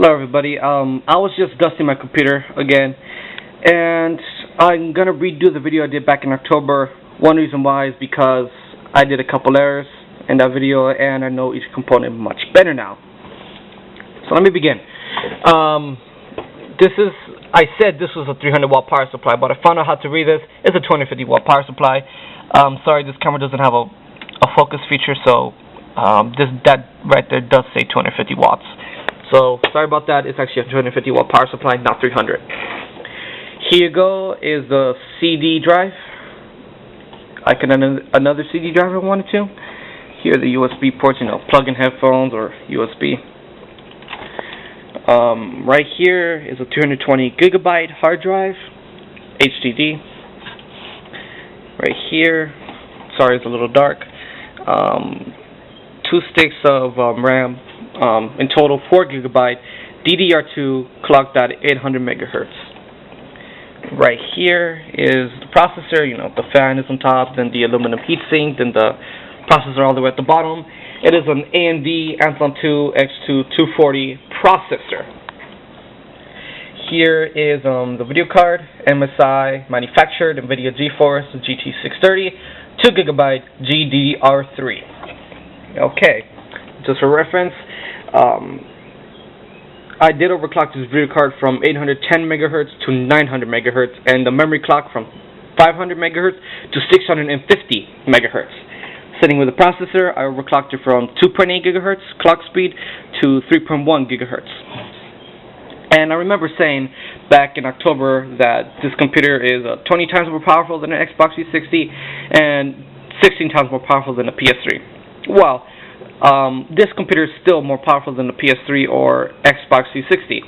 Hello everybody. I was just dusting my computer again, and I'm gonna redo the video I did back in October. One reason why is because I did a couple errors in that video, and I know each component much better now. So let me begin. I said this was a 300 watt power supply, but I found out how to read this. It's a 250 watt power supply. Sorry, this camera doesn't have a focus feature, so that right there does say 250 watts. So sorry about that. It's actually a 250 watt power supply, not 300. Here you go is the CD drive. I can add another CD drive if I wanted to. Here are the USB ports, plug in headphones or USB. Right here is a 220 gigabyte hard drive, HDD. Right here, sorry it's a little dark. 2 sticks of RAM. In total 4 gigabyte, DDR2 clocked at 800 megahertz. Right here is the processor. The fan is on top, then the aluminum heatsink, then the processor all the way at the bottom. It is an AMD Athlon 2 X2 240 processor. Here is the video card, MSI manufactured, Nvidia Geforce GT630, 2 gigabyte GDDR3. Okay, just for reference, I did overclock this video card from 810 megahertz to 900 megahertz, and the memory clock from 500 megahertz to 650 megahertz. Sitting with the processor, I overclocked it from 2.8 gigahertz clock speed to 3.1 gigahertz. And I remember saying back in October that this computer is 20 times more powerful than an Xbox 360 and 16 times more powerful than a PS3. Well, this computer is still more powerful than the PS3 or Xbox 360,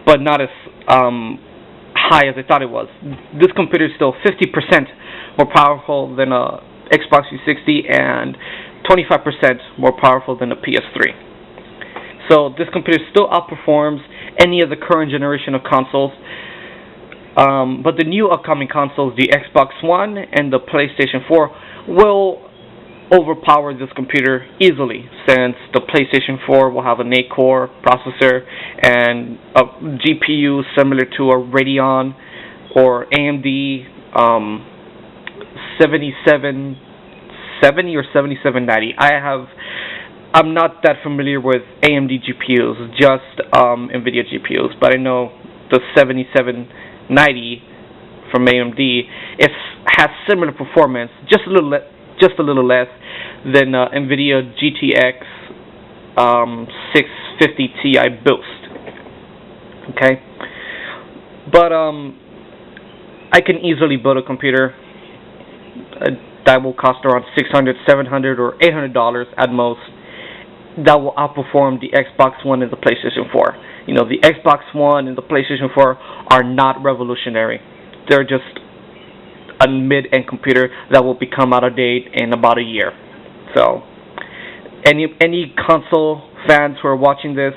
but not as high as I thought it was. This computer is still 50% more powerful than a Xbox 360 and 25% more powerful than a PS3. So this computer still outperforms any of the current generation of consoles, but the new upcoming consoles, the Xbox One and the PlayStation 4, will overpower this computer easily, since the PlayStation 4 will have an 8-core processor and a GPU similar to a Radeon or AMD 7770 or 7790. I'm not that familiar with AMD GPUs, just Nvidia GPUs, but I know the 7790 from AMD has similar performance, just a little less than Nvidia GTX 650 Ti Boost. Okay, but I can easily build a computer that will cost around $600, $700, or $800 at most. That will outperform the Xbox One and the PlayStation 4. The Xbox One and the PlayStation 4 are not revolutionary. They're just a mid-end computer that will become out of date in about a year. So, any console fans who are watching this,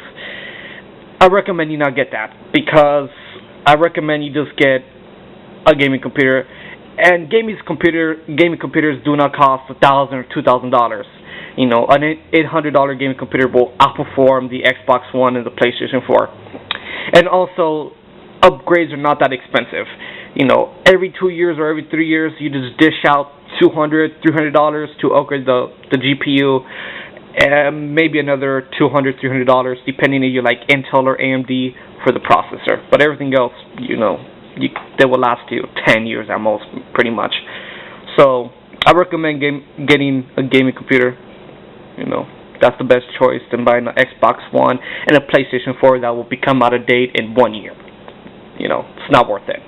I recommend you not get that, because I recommend you just get a gaming computer. And gaming computers do not cost $1,000 or $2,000. An $800 gaming computer will outperform the Xbox One and the PlayStation 4. And also, upgrades are not that expensive. Every 2 years or every 3 years, you just dish out $200, $300 to upgrade the GPU, and maybe another $200, $300, depending if you like Intel or AMD for the processor. But everything else, they will last you 10 years at most, pretty much. So I recommend getting a gaming computer. That's the best choice than buying an Xbox One and a PlayStation 4 that will become out of date in 1 year. It's not worth it.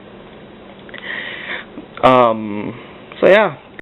So yeah.